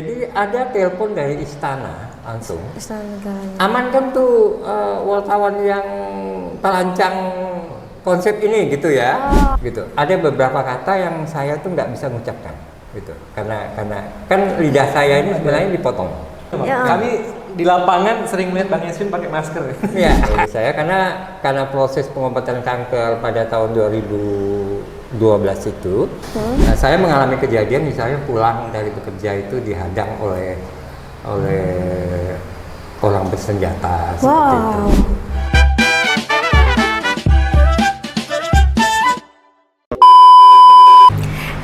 Jadi ada telepon dari istana langsung. Istana negaranya. Aman kan tuh wartawan yang terancang konsep ini gitu ya, gitu. Ada beberapa kata yang saya tuh nggak bisa mengucapkan, gitu. Karena kan lidah saya ini sebenarnya dipotong. Ya. Kami di lapangan sering melihat Bang Yasmin pakai masker. Iya, saya karena proses pengobatan kanker pada tahun 2012 itu, saya mengalami kejadian misalnya pulang dari bekerja itu dihadang oleh orang bersenjata seperti itu.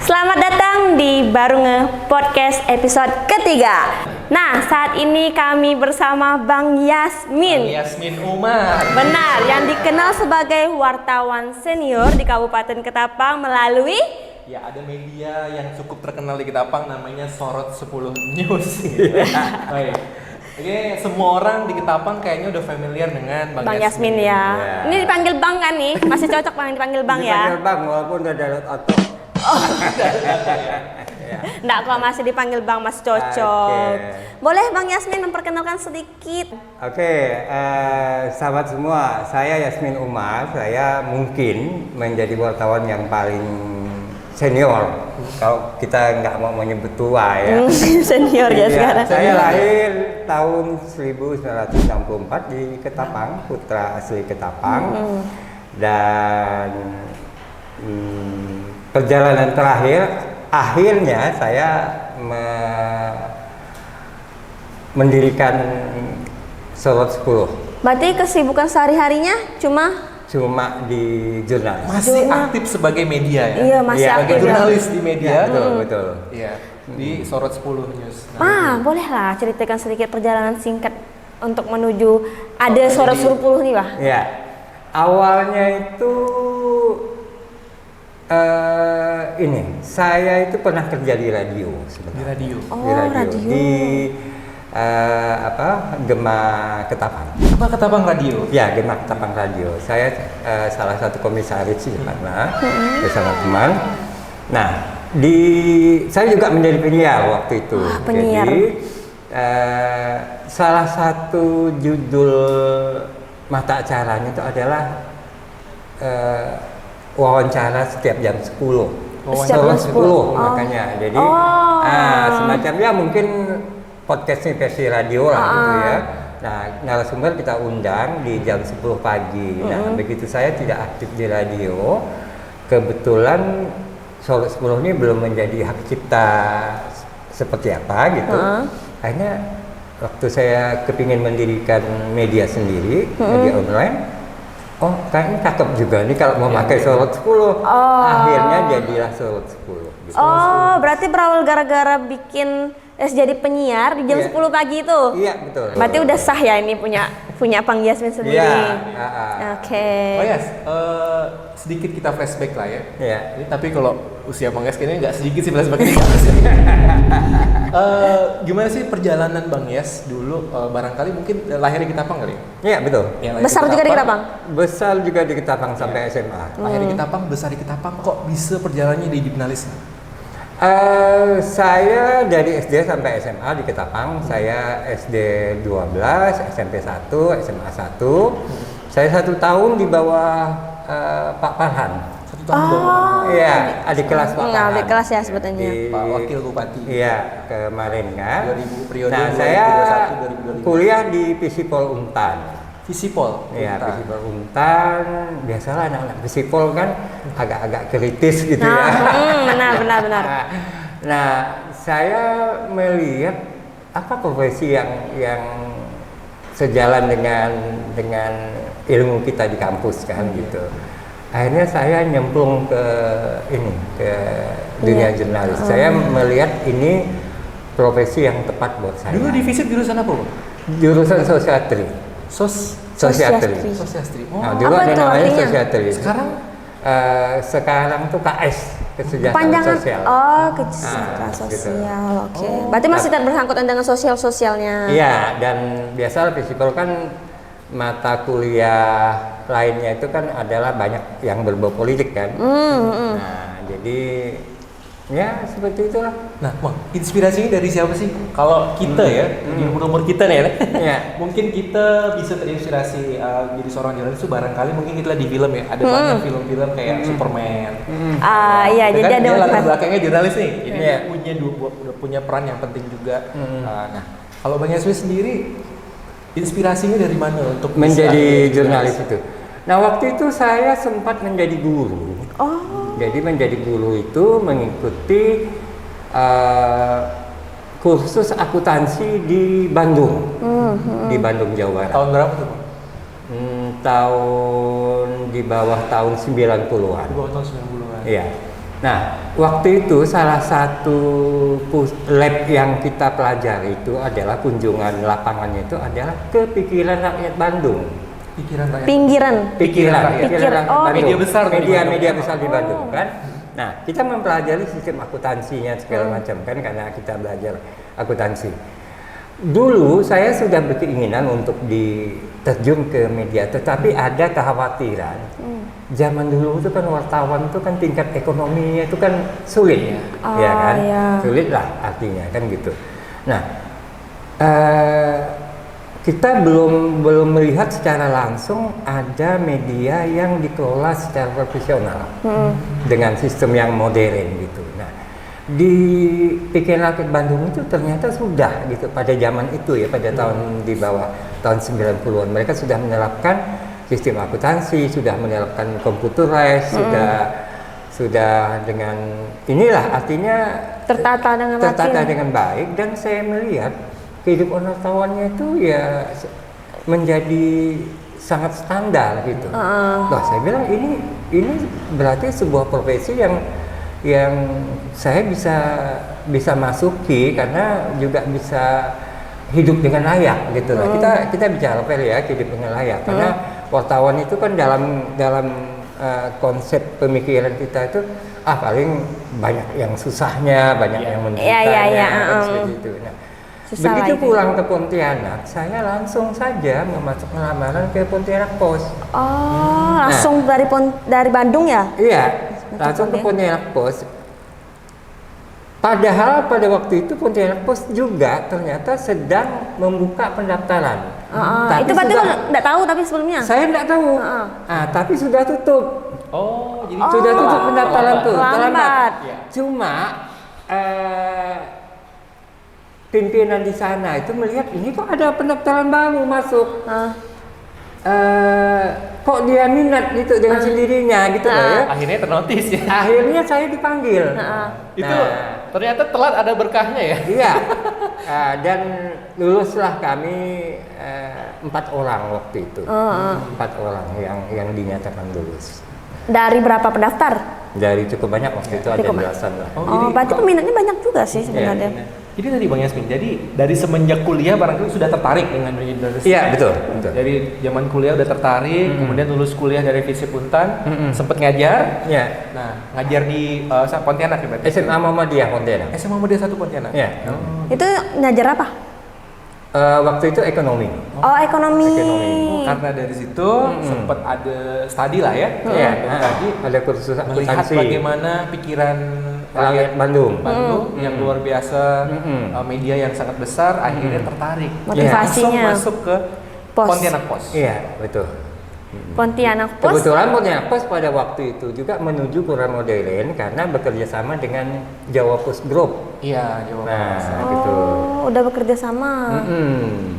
Selamat datang di Barunge Podcast episode ketiga. Nah, saat ini kami bersama Bang Yasmin. Bang Yasmin Umar. Benar, yang dikenal sebagai wartawan senior di Kabupaten Ketapang melalui Ya, ada media yang cukup terkenal di Ketapang namanya Sorot 10 News. Baik. Oke, semua orang di Ketapang kayaknya udah familiar dengan Bang Yasmin ya. Ya. Ini dipanggil Bang kan nih? Masih cocok Bang dipanggil Bang ya? Dipanggil Bang walaupun udah darat otot. Enggak, kalau masih dipanggil Bang masih cocok. Oke. Boleh Bang Yasmin memperkenalkan sedikit? Oke, sahabat semua, saya Yasmin Umar. Saya mungkin menjadi wartawan yang paling senior. Kalau kita nggak mau menyebut tua ya. Senior ya Iya, sekarang. saya lahir tahun 1964 di Ketapang, putra asli Ketapang. Dan perjalanan terakhir, akhirnya saya mendirikan Sorot 10. Berarti kesibukan sehari-harinya cuma di jurnal. Masih aktif sebagai media ya? Iya, masih Iya, aktif Sebagai ya. jurnalis di media. Betul. Iya, di Sorot 10 News. Nah, bolehlah ceritakan sedikit perjalanan singkat untuk menuju ada Sorot 10 nih, Pak. Ya, awalnya itu ini, saya itu pernah kerja di radio di sebenarnya. radio. Oh, radio. Di Gema Ketapang. Apa Ketapang Radio? Ya, Gema Ketapang Radio. Saya salah satu komisaris di sana bersama teman. Nah, saya juga menjadi penyiar waktu itu. Penyiar. Jadi salah satu judul mata acaranya itu adalah wawancara setiap jam 10. Setiap jam 10. Makanya. Jadi semacam ya mungkin podcast ini versi radio lah gitu ya. Nah, narasumber kita undang di jam 10 pagi. Nah, begitu saya tidak aktif di radio, kebetulan Sorot 10 ini belum menjadi hak cipta seperti apa gitu. Akhirnya waktu saya kepingin mendirikan media sendiri, media online, kayaknya cakep juga nih kalau mau pakai Sorot 10. Akhirnya jadilah Sorot 10 gitu. Berarti berawal gara-gara bikin jadi penyiar di jam 10 pagi itu. Iya, betul. Berarti udah sah ya ini punya Bang Yasmin sendiri. Iya. Oke. Oh Yas, sedikit kita flashback lah ya. Iya. Tapi kalau usia Bang Yas kayaknya nggak sedikit sih flashback ini. Gimana sih perjalanan Bang Yas dulu? Barangkali mungkin lahir di Ketapang kali? Iya, betul. Ya, lahir Besar juga di Ketapang? Besar juga di Ketapang sampai SMA. Lahir di Ketapang, besar di Ketapang, kok bisa perjalanannya di jurnalis? Saya dari SD sampai SMA di Ketapang. Saya SD 12, SMP 1, SMA 1. Saya 1 tahun di bawah Pak Farhan. 1 tahun bawah. Iya, adik kelas Pak Farhan. Adik kelas ya sebetulnya. Di- Pak Wakil Bupati. Iya, kemarin kan. 2000 periode Nah, 2021, saya 2025. kuliah di Visipol Untan. Visipol. Iya, Untan. Visipol Untan. Biasalah anak-anak Visipol kan agak-agak kritis gitu ya. Benar. Nah, saya melihat apa profesi yang sejalan dengan ilmu kita di kampus kan gitu. Akhirnya saya nyemplung ke dunia jurnalis. Saya melihat ini profesi yang tepat buat saya. Dulu di Visip jurusan apa, Bang? Jurusan sosiatri. Sosiatri. Sosiastri. Oh, Nah, dulu apa ada itu namanya artinya? sosiatri. Sekarang tuh KS, kesejahteraan Panjangan sosial. kesejahteraan gitu. sosial. Oke. Berarti masih bersangkutan dengan sosialnya. Iya, dan biasa Visipol kan mata kuliah lainnya itu kan adalah banyak yang berbau politik kan. Nah, jadi Ya seperti itulah. Nah, Bang, inspirasinya dari siapa sih? Kalau kita ya, di umur kita nih ya, Ya. mungkin kita bisa terinspirasi jadi seorang jurnalis itu barangkali mungkin kita di film ya, ada banyak film-film kayak Superman. Iya, Itu jadi kan ada dia latar motivasi. belakangnya jurnalis nih, ini Iya. udah punya peran yang penting juga. Nah, kalau Bang Yasmin sendiri, inspirasinya dari mana untuk bisa Menjadi jadi jurnalis itu. Nah waktu itu saya sempat menjadi guru. Oh, Jadi menjadi guru itu mengikuti kursus akuntansi di Bandung, di Bandung Jawa Barat. Tahun berapa tuh, Bang? Tahun di bawah tahun 90-an. Di bawah tahun 90-an. Iya. Nah, waktu itu salah satu lab yang kita pelajari itu adalah kunjungan lapangannya itu adalah kepikiran rakyat Bandung. Pikiran rakyat. pinggiran. Pikiran rakyat. rakyat Oh. Bandung. Media besar di Bandung. Media besar di Bandung kan. Nah, kita mempelajari sistem akuntansinya segala macam kan karena kita belajar akuntansi. Dulu saya sudah berkeinginan untuk diterjun ke media, tetapi ada kekhawatiran. Zaman dulu itu kan wartawan itu kan tingkat ekonominya itu kan sulit, ya kan? Iya. Sulit lah artinya kan gitu. Nah, kita belum melihat secara langsung ada media yang dikelola secara profesional dengan sistem yang modern gitu. Nah, di pikiran rakyat Bandung itu ternyata sudah gitu pada zaman itu ya, pada tahun di bawah tahun 90-an mereka sudah menerapkan sistem akuntansi, sudah menerapkan computerized, sudah dengan inilah artinya Tertata dengan tertata rapi. dengan baik, dan saya melihat kehidupan wartawannya itu ya menjadi sangat standar gitu. Nah, saya bilang ini berarti sebuah profesi yang saya bisa masuki karena juga bisa hidup dengan layak gitu lah. Kita bicara fair ya, hidup dengan layak karena wartawan itu kan dalam konsep pemikiran kita itu paling banyak yang susahnya, banyak yang menderitanya kan seperti itu. Nah, Susah begitu lah itu. pulang ke Pontianak, saya langsung saja memasuk lamaran ke Pontianak Post. Oh, langsung dari Bandung ya? Iya, langsung ke Pontianak Post. Padahal pada waktu itu Pontianak Post juga ternyata sedang membuka pendaftaran. Itu berarti lo nggak tahu tapi sebelumnya? Saya nggak tahu. Tapi sudah tutup. Oh, jadi Sudah tutup pendaftaran tuh. Lambat. Cuma pimpinan di sana itu melihat ini kok ada pendaftaran baru masuk. Kok dia minat gitu dengan sendirinya gitu loh ya. akhirnya ternotis ya. Akhirnya saya dipanggil. Itu ternyata telat ada berkahnya ya. Iya. Dan luluslah kami 4 orang waktu itu. 4 orang yang dinyatakan lulus. Dari berapa pendaftar? Dari cukup banyak waktu itu, ada belasan lah. Oh, berarti peminatnya banyak juga sih sebenarnya. Jadi tadi Bang Yasmin, jadi dari semenjak kuliah barangkali sudah tertarik dengan dunia jurnalistik. Iya, betul. Dari zaman kuliah udah tertarik, kemudian lulus kuliah dari FISIP Untan, sempat ngajar. Iya. Nah, ngajar di Pontianak ya berarti? SMA Muhammadiyah Pontianak. SMA Muhammadiyah 1 Pontianak. Iya. Itu ngajar apa? Waktu itu ekonomi. Oh, ekonomi. Karena dari situ sempat ada studi lah ya. Iya. Ada kursus Melihat akuntansi. bagaimana pikiran Rakyat Bandung. yang luar biasa, media yang sangat besar, akhirnya tertarik. Motivasinya. Langsung masuk ke Pos. Pontianak Pos. Iya, betul. Pontianak Post. Kebetulan Pontianak Post pada waktu itu juga menuju kurang modern karena bekerja sama dengan Jawa Post Group. Iya, Jawa Nah, Pos. gitu. Oh, udah bekerja sama.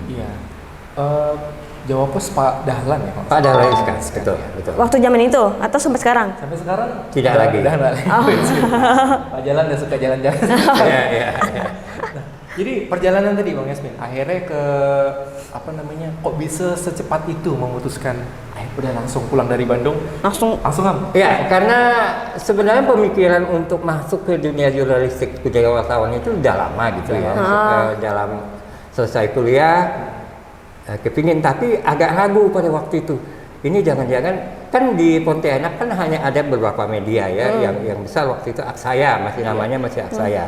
Iya. Jawa Pos Pak Dahlan ya. Pak Dahlan Iskan, betul, betul. Waktu zaman itu atau sampai sekarang? Sampai sekarang Tidak lagi. Udah nggak lagi. Pak Jalan udah suka jalan-jalan. Iya, iya. Jadi perjalanan tadi Bang Yasmin, akhirnya ke kok bisa secepat itu memutuskan, udah langsung pulang dari Bandung, Langsung. Am. Ya, karena sebenarnya pemikiran untuk masuk ke dunia jurnalistik, dunia wartawan itu udah lama gitu ya. Dalam selesai kuliah, kepingin, tapi agak ragu pada waktu itu. Ini jangan-jangan kan di Pontianak kan hanya ada beberapa media ya, yang besar waktu itu Aksaya, namanya masih Aksaya.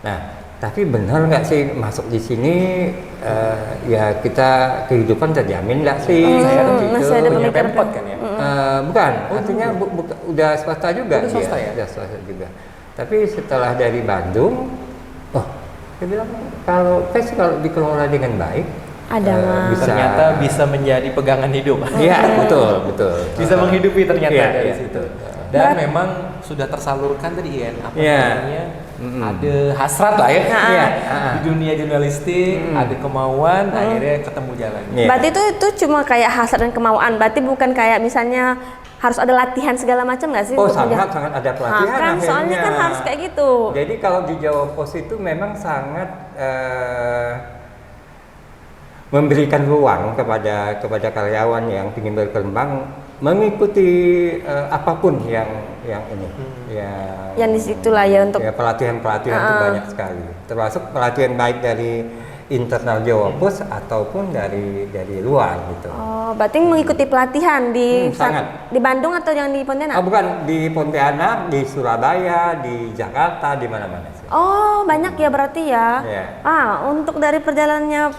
Nah, tapi benar nggak sih masuk di sini ya kita kehidupan terjamin nggak sih? Masih ada Punya pemikiran. Pemkot kan ya? Bukan, artinya udah swasta juga. Udah swasta dia, ya? Udah swasta juga. Tapi setelah dari Bandung, oh, saya bilang kalau PES kalau dikelola dengan baik, Ada Mas. Ternyata bisa menjadi pegangan hidup. Iya, betul. Bisa menghidupi ternyata Iya, dari iya, situ. betul. Dan memang sudah tersalurkan tadi Ian, apa Iya. namanya? Ada hasrat lah ya. Iya. Di dunia jurnalistik, ada kemauan, akhirnya ketemu jalannya. Iya. Berarti itu cuma kayak hasrat dan kemauan. Berarti bukan kayak misalnya harus ada latihan segala macam nggak sih? Oh, untuk sangat menjadi- ada pelatihan Nah, kan soalnya akhirnya. kan harus kayak gitu. Jadi kalau di Jawa Pos itu memang sangat memberikan ruang kepada karyawan yang ingin berkembang mengikuti apapun yang ini, Yang di situ lah ya untuk ya, pelatihan itu banyak sekali, termasuk pelatihan baik dari internal Jawa Pos ataupun dari luar gitu. Oh, berarti mengikuti pelatihan di Sangat. di Bandung atau yang di Pontianak? Oh, bukan di Pontianak, di Surabaya, di Jakarta, di mana-mana sih. Oh, banyak ya berarti ya. Iya. Untuk dari perjalanannya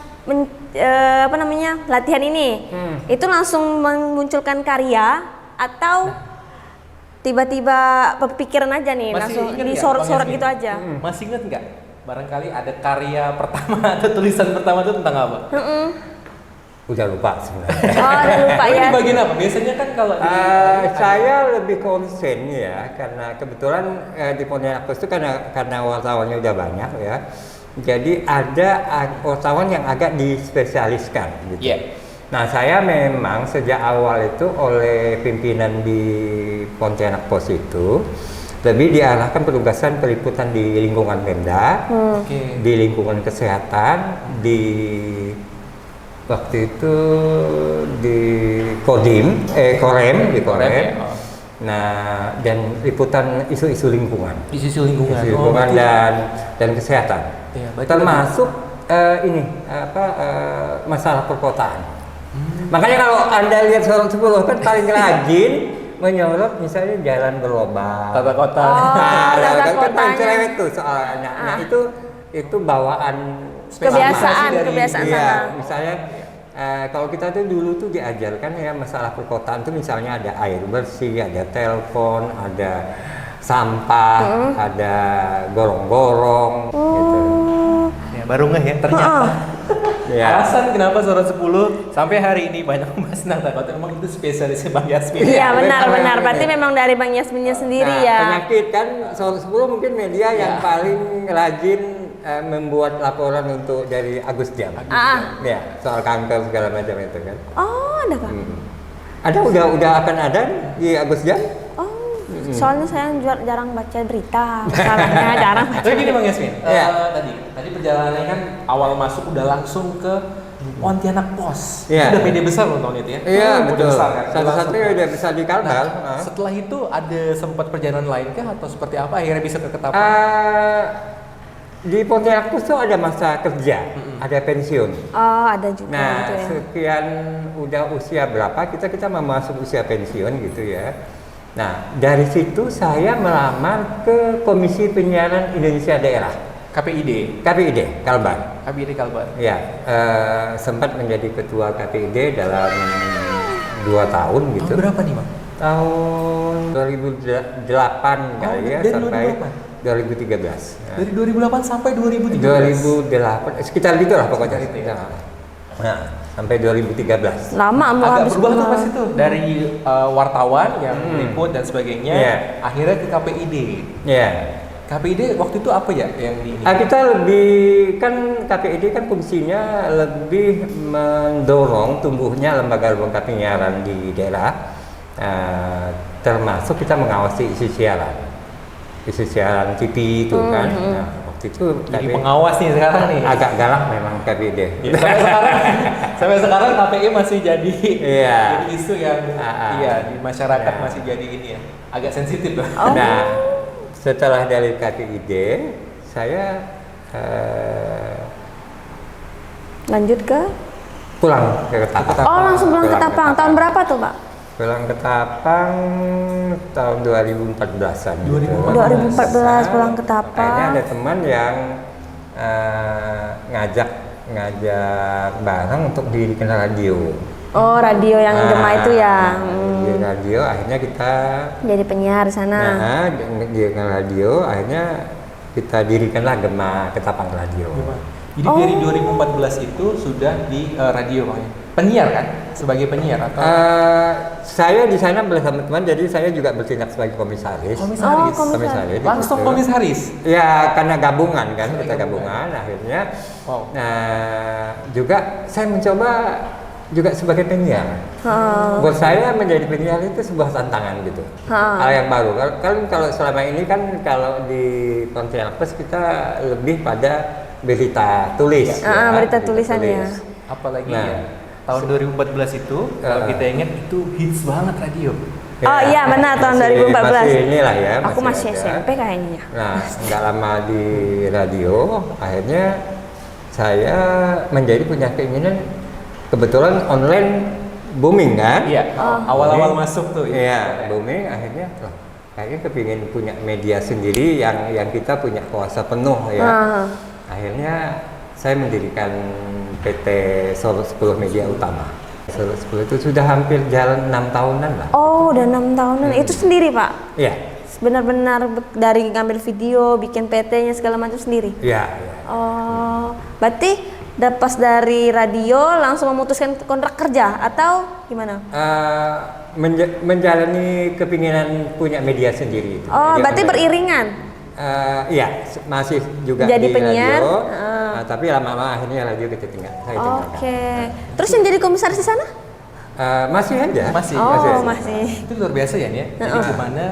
latihan ini, itu langsung memunculkan karya atau tiba-tiba kepikiran aja nih, Masih langsung ingat nggak, disorot-sorot Bang gitu Yasmin? aja. Masih ingat nggak? Barangkali ada karya pertama atau tulisan pertama itu tentang apa? Udah lupa sebenarnya. Oh, udah lupa Oh, ya. di bagian apa? Biasanya kan kalau di Saya lebih konsen ya, karena kebetulan di Pontianak Post itu karena wartawannya udah banyak ya. Jadi ada wartawan yang agak dispesialiskan gitu. Iya. Nah, saya memang sejak awal itu oleh pimpinan di Pontianak Post itu lebih diarahkan penugasan peliputan di lingkungan Pemda, Oke. di lingkungan kesehatan, di waktu itu di Korem, di Korem. Ya. Oh. Nah, dan liputan isu-isu lingkungan, Di sisi lingkungan. isu lingkungan berarti- dan kesehatan, Iya, berarti termasuk masalah perkotaan. Makanya kalau Anda lihat Sorot 10 kan paling rajin menyorot misalnya jalan berlobang. tata kota. Oh. Nah, tata kan paling kotanya. cerewet tuh soalnya. Nah, itu bawaan Kebiasaan dari- kebiasaan iya, sana. misalnya kalau kita tuh dulu tuh diajarkan ya masalah perkotaan tuh misalnya ada air bersih, ada telepon, ada sampah, ada gorong-gorong gitu. Ya, baru ngeh ya ternyata. Ya. Alasan kenapa Sorot 10 sampai hari ini banyak membahas tentang tata kota memang itu spesialisnya Bang Yasmin. Iya, benar. benar. Berarti memang dari Bang Yasminnya sendiri Nah, ya. penyakit kan Sorot 10 mungkin media yang paling rajin membuat laporan untuk dari Agus Jam. Ya, soal kanker segala macam itu kan. Oh, ada Pak. Ada udah akan ada di Agus Jam. Oh, soalnya saya jarang baca berita. Masalahnya jarang baca. Tapi gini Bang Yasmin, Iya. tadi perjalanannya kan awal masuk udah langsung ke Pontianak Pos. Iya. Udah media besar loh tahun itu ya. Iya, Udah betul. besar kan. Satu-satunya udah bisa di Kalbar. Nah, setelah itu ada sempat perjalanan lain kah atau seperti apa akhirnya bisa ke Ketapang? Di Pontianak Pos tuh ada masa kerja, ada pensiun. Oh, ada juga Nah, gitu ya. sekian udah usia berapa kita mau masuk usia pensiun gitu ya. Nah, dari situ saya melamar ke Komisi Penyiaran Indonesia Daerah, KPID. KPID, Kalbar. KPID Kalbar. Ya, sempat menjadi ketua KPID dalam 2 tahun gitu. Tahun berapa nih, Bang? Tahun 2008 kali ya, dari sampai 2008? 2013. Dari 2008 sampai 2013. 2008, sekitar gitu lah pokoknya. Sekitar itu ya. Nah, sampai 2013. Lama mau Agak habis berubah tuh pulang. pas itu dari wartawan yang meliput dan sebagainya, Iya. akhirnya ke KPID. Ya. KPID waktu itu apa ya yang di ini? Kita lebih kan KPID kan fungsinya lebih mendorong tumbuhnya lembaga-lembaga penyiaran di daerah, termasuk kita mengawasi isu siaran TV itu kan. Nah, waktu itu Jadi KPID pengawas nih sekarang nih. agak galak memang KPID. Sampai sekarang KPI masih jadi, Iya. jadi isu yang iya di masyarakat Iya. masih jadi ini ya, agak sensitif lah. Oh. Nah, setelah dari KPID saya Lanjut ke? pulang ke Ketapang. Oh, langsung pulang ke Ketapang. Tahun berapa tuh, Pak? Pulang ke Ketapang tahun 2014-an. 2014 pulang ke Akhirnya Ketapang. ada teman yang ngajak bareng untuk didirikan radio. Oh, radio yang Gema itu ya. Di radio akhirnya kita Jadi penyiar di sana. di radio akhirnya kita dirikanlah Gema Ketapang Radio. Jadi dari 2014 itu sudah di radio Bang. Penyiar kan? Sebagai penyiar atau Saya di sana bersama teman, jadi saya juga bertindak sebagai komisaris. komisaris? komisaris. Langsung gitu. komisaris. Ya karena gabungan kan, kita gabungan akhirnya. Wow. Nah juga saya mencoba juga sebagai penyiar. Oh. Buat saya menjadi penyiar itu sebuah tantangan gitu. Hal yang baru. Kalau selama ini kan kalau di Pontianak Plus kita lebih pada berita tulis. Berita tulisan ya. Apalagi Nah. ya tahun 2014 itu kalau kita ingat itu hits banget radio. Oh iya benar tahun 2014. Masih inilah ya. Aku masih ada. SMP kayaknya. Nah, nggak lama di radio, akhirnya saya menjadi punya keinginan, kebetulan online booming kan? Iya, awal-awal masuk tuh. Iya, booming akhirnya loh, kayaknya kepingin punya media sendiri yang kita punya kuasa penuh ya. Akhirnya saya mendirikan PT Solo 10 Media Utama. Solo 10 itu sudah hampir jalan 6 tahunan lah. Oh, udah 6 tahunan. Itu sendiri, Pak? Iya. Benar-benar dari ngambil video, bikin PT-nya segala macam sendiri? Iya. Oh, berarti pas dari radio langsung memutuskan kontrak kerja atau gimana? Menjalani kepinginan punya media sendiri itu. Oh, Media berarti online. beriringan? Iya, masih juga Jadi di penyiar? radio. Tapi lama-lama akhirnya radio kita saya tinggalkan. Oke. Terus yang jadi komisaris di sana? Masih aja. Masih. Oh, masih. Itu luar biasa ya nih. Ya? Jadi gimana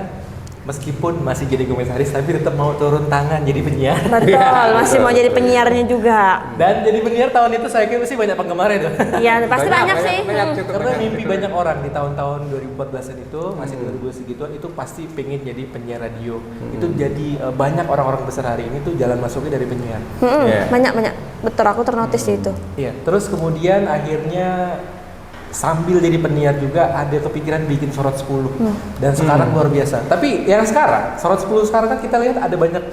meskipun masih jadi komisaris tapi tetap mau turun tangan jadi penyiar. Betul, masih mau jadi penyiarnya juga. Dan jadi penyiar tahun itu saya kira sih banyak penggemar itu. Iya, pasti banyak sih. Cukup Karena banyak. mimpi banyak orang di tahun-tahun 2014-an itu, masih 2000 segituan itu pasti pengen jadi penyiar radio. Itu jadi banyak orang-orang besar hari ini tuh jalan masuknya dari penyiar. Iya. Banyak. Betul, aku ternotis di itu. Iya, terus kemudian akhirnya sambil jadi penyiar juga ada kepikiran bikin Sorot 10 dan sekarang luar biasa. Tapi yang sekarang Sorot 10 sekarang kan kita lihat ada banyak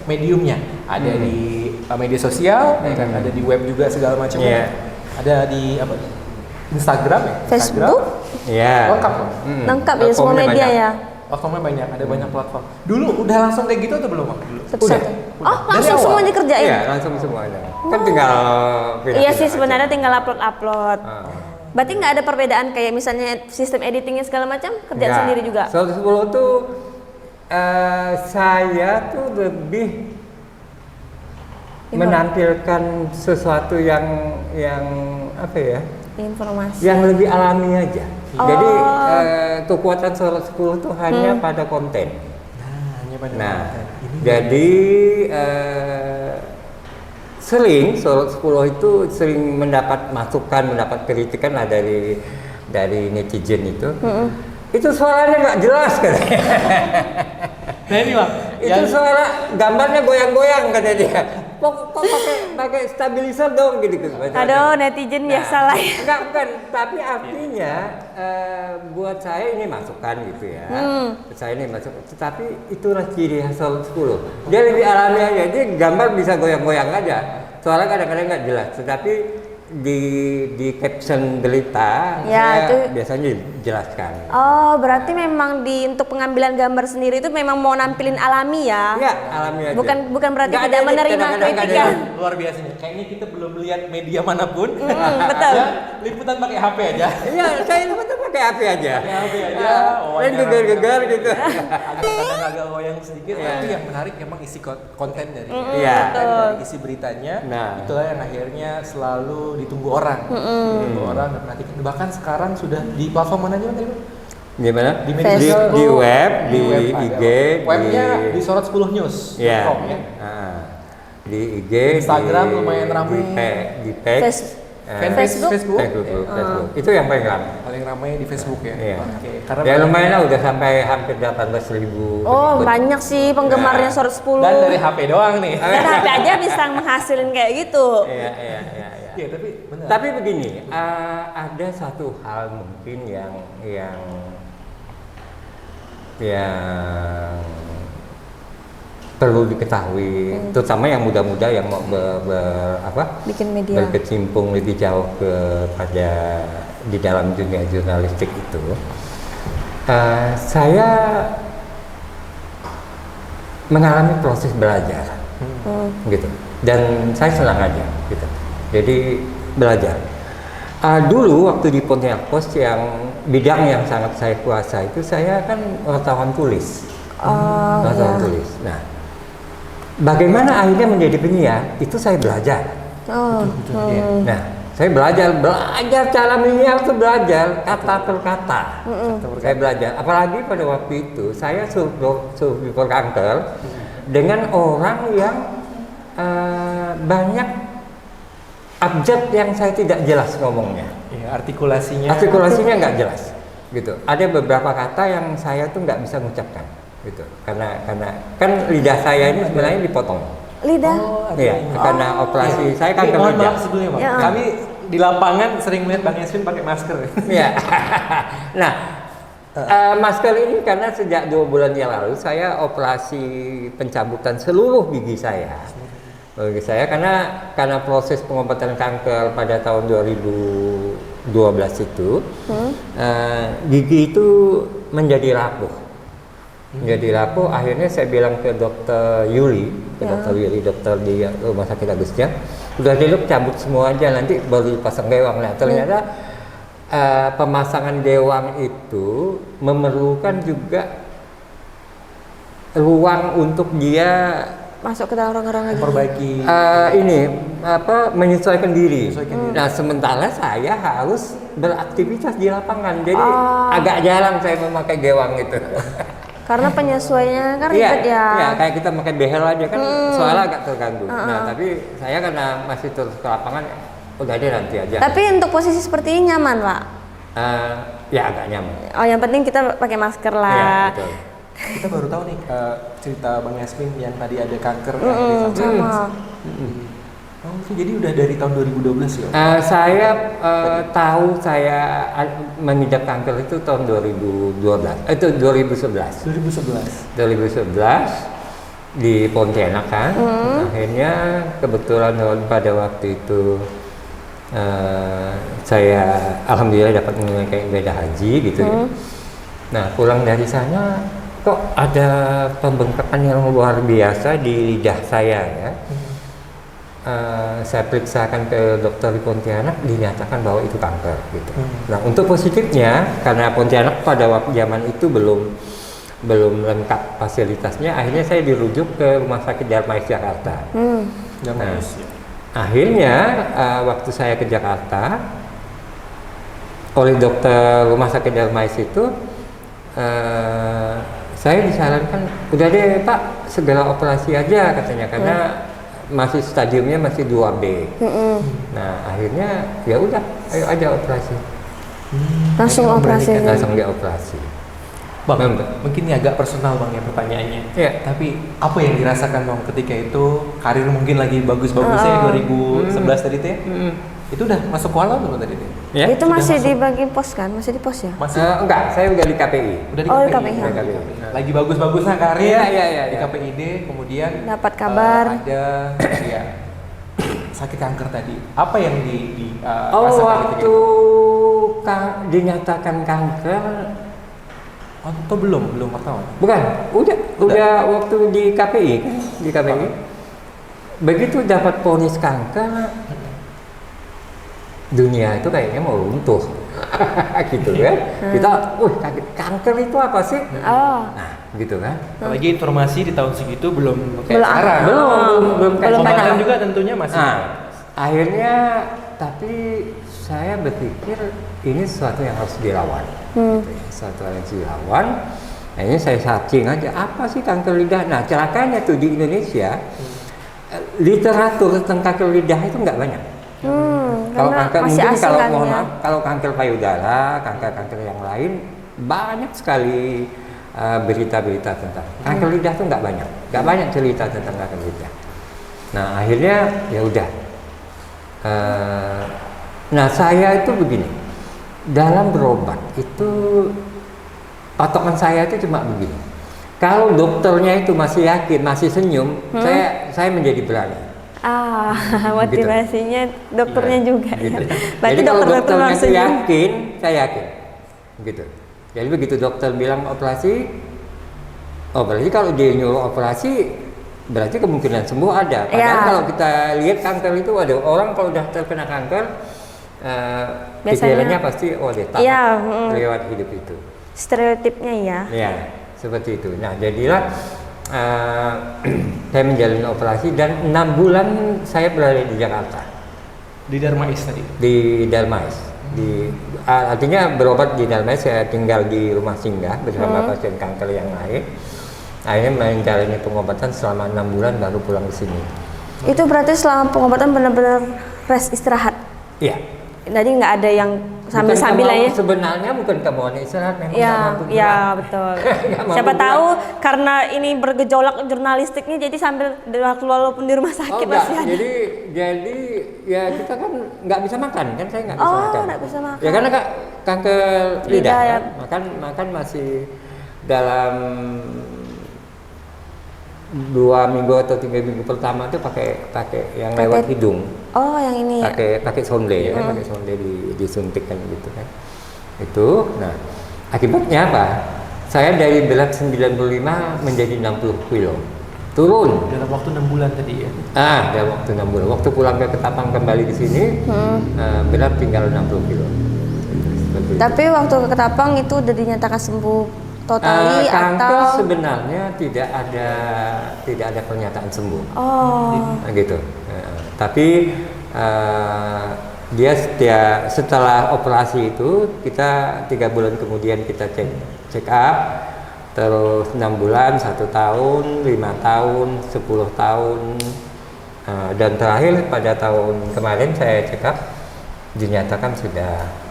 mediumnya. Ada di media sosial, ya kan? Ada di web juga segala macam. Iya. Ada di Instagram ya, Facebook? Iya. lengkap loh. Lengkap ya semua Platformnya media banyak. ya. Platformnya banyak, ada banyak platform. Dulu udah langsung kayak gitu atau belum Bang? Dulu. Satu-satu. Udah. Oh, Dari langsung awal? semua dikerjain? Iya, langsung semuanya. Kan tinggal Iya sih pindah-pindah sebenarnya aja. tinggal upload. Berarti nggak ada perbedaan kayak misalnya sistem editingnya segala macam kerjaan Nggak. sendiri juga? 110 tuh saya tuh lebih menampilkan sesuatu yang apa ya? Informasi. Yang lebih alami aja. Oh. Jadi kekuatan Sorot 10 tuh hanya pada konten. Hanya pada Nah, konten. Ini jadi sering Sorot 10 itu sering mendapat masukan, mendapat kritikan lah dari netizen itu. Itu suaranya nggak jelas katanya. Nah ini Bang, Itu suara gambarnya goyang-goyang kata dia. Kok pakai stabilizer dong gitu. Aduh, netizen biasa lah ya. Enggak, bukan. Tapi artinya buat saya ini masukan gitu ya. Saya ini masuk. Tetapi itulah ciri khas Sorot 10. Dia lebih alami aja. Dia gambar bisa goyang-goyang aja. Suara kadang-kadang nggak jelas. Tetapi di caption berita Ya, saya itu. biasanya jelaskan. Oh, berarti memang untuk pengambilan gambar sendiri itu memang mau nampilin alami ya? Ya, alami aja. Bukan berarti Nggak tidak ada edit, menerima kadang-kadang nggak ada kritikan. edit. luar biasanya. Kayaknya kita belum lihat media manapun. betul. Ya, liputan pakai HP aja. Iya, saya itu betul pakai HP aja. Pakai HP aja. Dan gegar-gegar gitu. Kadang agak goyang sedikit, tapi yang menarik memang isi konten dari Iya. dari isi beritanya. Nah. Itulah yang akhirnya selalu ditunggu orang. Ditunggu orang dan perhatikan. Bahkan sekarang sudah di platform mana aja Bang, tadi, Bang? Gimana? Di media Di sosial. web, di web IG, ada. Webnya di Sorot 10 News. ya. Ya. Di IG, Instagram lumayan ramai. di page, Facebook? Facebook. Facebook. Itu yang paling ramai. Paling ramai di Facebook ya. Iya. Oke. Karena Ya lumayan lah, udah sampai hampir 18.000. Oh, banyak sih penggemarnya Sorot 10. dan dari HP doang nih. Dan HP aja bisa menghasilin kayak gitu. Iya. Iya, tapi benar. Tapi begini, ada satu hal mungkin yang perlu diketahui, terutama yang muda-muda yang mau Bikin media. berkecimpung lebih jauh kepada di dalam dunia jurnalistik itu. Saya mengalami proses belajar, gitu. Dan saya senang aja, gitu. Jadi belajar. Dulu waktu di Pontianak Post yang bidang yang sangat saya kuasai itu, saya kan wartawan tulis. Wartawan tulis. Nah, bagaimana akhirnya menjadi penyiar itu saya belajar. Nah, saya belajar cara menyiar itu belajar kata per kata. Saya belajar. Apalagi pada waktu itu saya survivor kanker dengan orang yang banyak abjad yang saya tidak jelas ngomongnya. Ya, artikulasinya Nggak jelas, gitu. Ada beberapa kata yang saya tuh nggak bisa mengucapkan, gitu. Karena kan lidah saya ini sebenarnya dipotong. Lidah? Iya, karena operasi saya kanker mohon lidah. maaf sebelumnya, Bang. Ya. Kami di lapangan sering melihat Bang Yasmin pakai masker. Iya. Nah, masker ini karena sejak 2 bulan yang lalu saya operasi pencabutan seluruh gigi saya. Karena proses pengobatan kanker pada tahun 2012 itu gigi itu menjadi rapuh. Akhirnya saya bilang ke dokter Yuli, dokter di Rumah Sakit Agustia, udah dulu cabut semua aja, nanti baru dipasang gewang. Nah, ternyata pemasangan gewang itu memerlukan juga ruang untuk dia Masuk ke dalam orang-orang lagi. Memperbaiki menyesuaikan diri. Nah, sementara saya harus beraktivitas di lapangan, jadi agak jarang saya memakai gewang itu. Karena penyesuaiannya kan Iya, ribet ya. iya, kayak kita pakai behel aja kan soalnya agak terganggu. Nah, tapi saya karena masih terus ke lapangan, udah deh nanti aja. Tapi untuk posisi seperti ini nyaman, Pak? Ya agak nyaman. Oh, yang penting kita pakai masker Iya, lah. betul. Kita baru tahu nih cerita Bang Yasmin yang tadi ada kanker. Sama. Oh, jadi udah dari tahun 2012 ya? Saya tahu saya mengidap kanker itu tahun 2012. Itu 2011. 2011 di Pontianak kan. Akhirnya kebetulan pada waktu itu saya alhamdulillah dapat menunaikan ibadah haji gitu ya. Nah, pulang dari sana kok ada pembengkakan yang luar biasa di lidah saya ya. Saya periksakan ke dokter di Pontianak, dinyatakan bahwa itu kanker gitu. Nah, untuk positifnya karena Pontianak pada waktu zaman itu belum lengkap fasilitasnya, akhirnya saya dirujuk ke Rumah Sakit Darmais Jakarta. Nah, akhirnya waktu saya ke Jakarta oleh dokter Rumah Sakit Darmais itu saya disarankan udah deh Pak, segera operasi aja katanya karena masih stadiumnya masih 2B. Nah, akhirnya ya udah, ayo aja operasi. Langsung operasi. Langsung dia operasi. Bang, mungkin ini agak personal Bang ya pertanyaannya. Iya. Tapi apa yang dirasakan Bang ketika itu karir mungkin lagi bagus-bagusnya 2011 tadi teh? Itu udah masuk kuala belum tadi teh? Ya? Itu masih dibagi pos kan? Masih di pos ya? Masih Enggak, saya udah di KPI. udah di Oh, di KPI. KPI. Lagi bagus-bagusnya karir Iya. di KPID, kemudian Dapat kabar. ada ya sakit kanker tadi. Apa yang Oh, rasakan waktu ketika itu? dinyatakan kanker, Atau belum pertama? bukan, udah waktu di KPI kan, di KPI. Begitu dapat vonis kanker, dunia itu kayaknya mau runtuh, gitu kan? Kita, kaget, kanker itu apa sih? Nah, gitu kan? Apalagi informasi di tahun segitu belum kayak Belum. sekarang. Belum kayak Belum Pengobatan banyak. juga tentunya masih. Nah, akhirnya tapi saya berpikir ini sesuatu yang harus dilawan. Gitu ya, sesuatu yang harus dilawan. Akhirnya saya searching aja apa sih kanker lidah. Nah, celakanya tuh di Indonesia literatur tentang kanker lidah itu nggak banyak. Kalau Karena kanker masih mungkin asing kalau kan mohon ya. maaf, kalau kanker payudara, kanker yang lain banyak sekali berita-berita tentang kanker lidah tuh nggak banyak cerita tentang kanker lidah. Nah, akhirnya ya udah. Nah, saya itu begini, dalam berobat itu patokan saya itu cuma begini. Kalau dokternya itu masih yakin, masih senyum, saya menjadi berani. Motivasinya dokternya juga Gitu. ya. Berarti Jadi kalau dokter-dokter dokternya itu langsung yakin, saya yakin. Gitu. Jadi begitu dokter bilang operasi, berarti kalau dia nyuruh operasi, berarti kemungkinan sembuh ada. Padahal kalau kita lihat kanker itu, ada orang kalau udah terkena kanker, pikirannya pasti dia tamat lewat hidup itu. Stereotipnya ya. Ya, seperti itu. Nah, jadilah saya menjalani operasi dan 6 bulan saya berada di Jakarta. Di Darmais tadi? Di Darmais. Artinya berobat di Darmais, saya tinggal di rumah singgah bersama pasien kanker yang lain. Akhirnya menjalani pengobatan selama 6 bulan baru pulang ke sini. Itu berarti selama pengobatan benar-benar rest istirahat? Iya. Jadi nggak ada yang sambil-sambil aja? Sebenarnya bukan kemauan istirahat, memang ya, nggak mampu pulang. Ya betul. Siapa tahu karena ini bergejolak jurnalistiknya, jadi sambil walaupun di rumah sakit masih ada. Jadi ya kita kan nggak bisa makan kan, saya nggak bisa makan. Nggak bisa makan. Ya karena kanker lidah ya. kan, makan masih dalam 2 minggu atau 3 minggu pertama itu pakai yang lewat hidung. Oh, yang ini ya. Pakai sonde ya, pakai sonde disuntik kan gitu kan. Itu. Nah, akibatnya apa? Saya dari berat 95 menjadi 60 kilo. Turun dalam waktu 6 bulan tadi ya. Dalam waktu 6 bulan. Waktu pulang ke Ketapang kembali di sini, berat tinggal 60 kilo. Tapi waktu ke Ketapang itu udah dinyatakan sembuh totali kanker atau sebenarnya tidak ada pernyataan sembuh. Gitu. Tapi dia setelah operasi itu kita 3 bulan kemudian kita check up, terus 6 bulan, 1 tahun, 5 tahun, 10 tahun, dan terakhir pada tahun kemarin saya check up dinyatakan sudah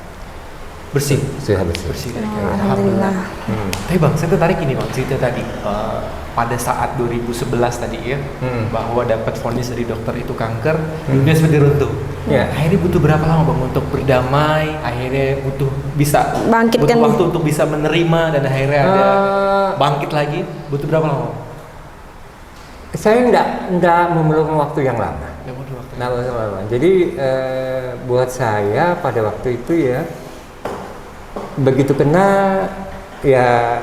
bersih. Alhamdulillah. Tapi Bang, saya tertarik ini Bang, cerita tadi pada saat 2011 tadi ya, bahwa dapat vonis dari dokter itu kanker, dunia seperti runtuh. Akhirnya butuh berapa lama Bang untuk berdamai? Akhirnya butuh bangkitkan waktu untuk bisa menerima dan akhirnya ada bangkit lagi. Butuh berapa lama? Saya enggak memerlukan waktu yang lama. Jadi buat saya pada waktu itu ya, begitu kena ya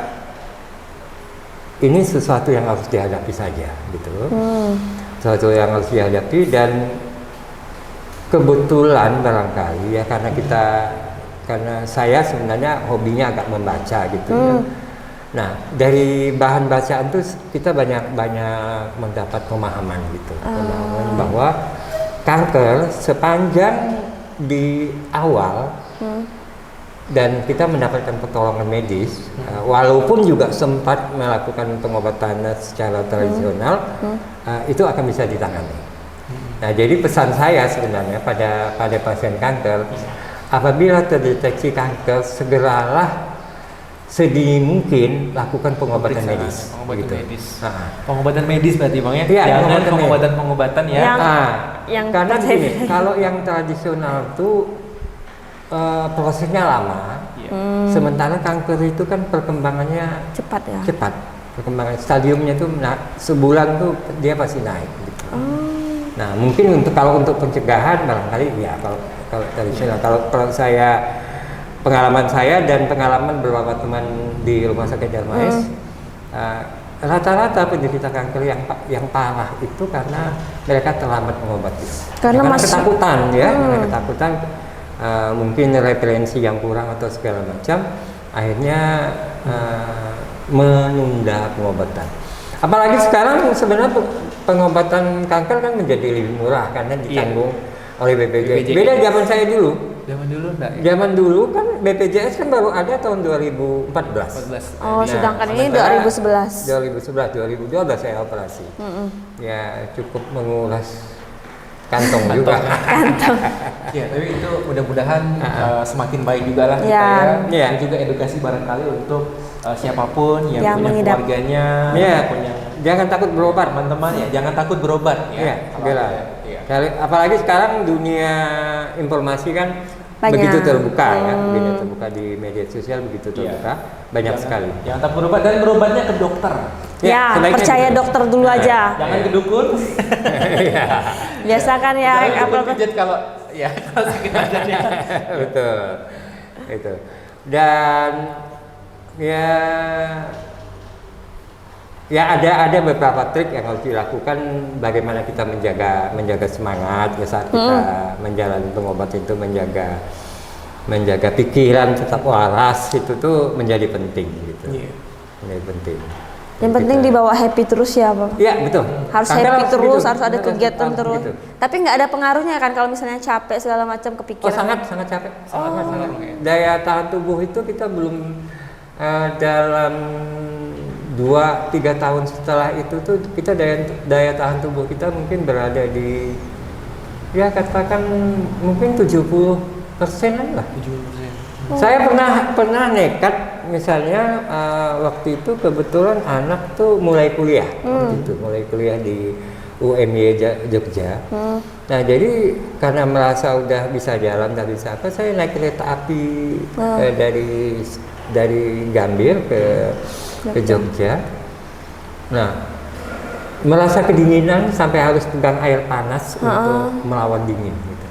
ini sesuatu yang harus dihadapi saja gitu. Sesuatu yang harus dihadapi dan kebetulan barangkali ya karena saya sebenarnya hobinya agak membaca gitu ya. Nah, dari bahan bacaan itu kita banyak mendapat pemahaman gitu. Pemahaman bahwa kanker sepanjang di awal dan kita mendapatkan pertolongan medis, walaupun juga sempat melakukan pengobatan secara tradisional, itu akan bisa ditangani. Nah, jadi pesan saya sebenarnya pada pasien kanker, apabila terdeteksi kanker, segeralah sedini mungkin lakukan pengobatan medis. Pengobatan medis berarti Bang ya? Iya, jangan pengobatan ya. Karena gini, kalau yang tradisional itu prosesnya lama, sementara kanker itu kan perkembangannya cepat ya. Perkembangan stadiumnya tuh sebulan tuh dia pasti naik. Gitu. Nah, mungkin kalau untuk pencegahan barangkali ya kalau tradisional. Kalau saya pengalaman saya dan pengalaman beberapa teman di Rumah Sakit Darmais, rata-rata penderita kanker yang parah itu karena mereka terlambat mengobati. Karena ketakutan ya, ketakutan. Mungkin referensi yang kurang atau segala macam, akhirnya menunda pengobatan. Apalagi sekarang sebenarnya pengobatan kanker kan menjadi lebih murah karena ditanggung oleh BPJS. Beda zaman saya dulu. Zaman dulu kan BPJS kan baru ada tahun 2014. Sedangkan ini 2011. 2012 saya operasi. Ya cukup menguras kantong juga. Ya, tapi itu mudah-mudahan semakin baik juga lah kita ya. Dan juga edukasi barangkali untuk siapapun yang punya keluarganya, jangan takut berobat, teman-teman ya, jangan takut berobat ya. Apalagi sekarang dunia informasi kan begitu terbuka ya, begitu terbuka di media sosial, begitu terbuka, banyak sekali. Jangan tak berobat, dan berobatnya ke dokter. Ya, sebaiknya percaya gitu. dokter dulu aja. Jangan ke dukun. Biasa kan ya Jangan dukun apa-apa. pijat kalau kalau sakit badannya. Betul, itu. Dan ya ada beberapa trik yang harus dilakukan bagaimana kita menjaga semangat ya saat kita menjalani pengobatan itu, menjaga pikiran tetap waras, itu tuh menjadi penting gitu. Menjadi penting. Yang penting dibawa happy terus ya, Bapak. Iya, betul. Harus Kanker happy terus, gitu. harus ada kegiatan Harus terus. gitu. Tapi nggak ada pengaruhnya kan kalau misalnya capek segala macam Oh, kepikiran. sangat capek. Sangat. Daya tahan tubuh itu kita belum dalam 2-3 tahun setelah itu tuh kita daya tahan tubuh kita mungkin berada di ya katakan mungkin 70%-an lah. 70%. Saya pernah nekat misalnya waktu itu kebetulan anak tuh mulai kuliah waktu itu mulai kuliah di UMY Jogja. Nah jadi karena merasa udah bisa jalan dan bisa apa, saya naik kereta api dari Gambir ke Jogja. Nah merasa kedinginan sampai harus pegang air panas untuk melawan dingin gitu.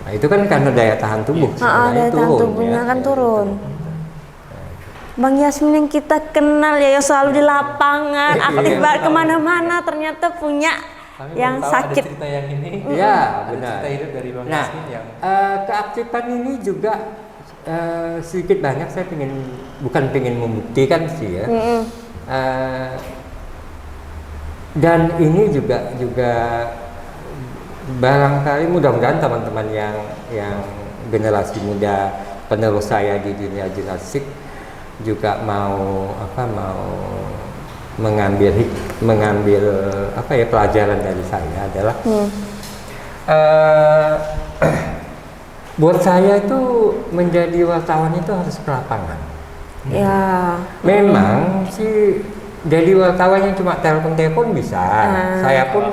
Nah itu kan karena daya tahan tubuh Daya tahan tubuhnya kan turun. Bang Yasmin yang kita kenal ya, yang selalu di lapangan, aktif banget kemana-mana, ternyata punya yang sakit. Ada cerita yang ini. Iya, Ada benar. cerita hidup dari Bang Nah, Yasmin yang keaktifan ini juga sedikit banyak saya bukan pengen membuktikan sih ya. Dan ini juga barangkali mudah-mudahan teman-teman yang generasi muda penerus saya di dunia jurnalistik juga mau mengambil pelajaran dari saya adalah buat saya itu menjadi wartawan itu harus ke lapangan. Ya. Memang sih jadi wartawan yang cuma telepon bisa. Saya pun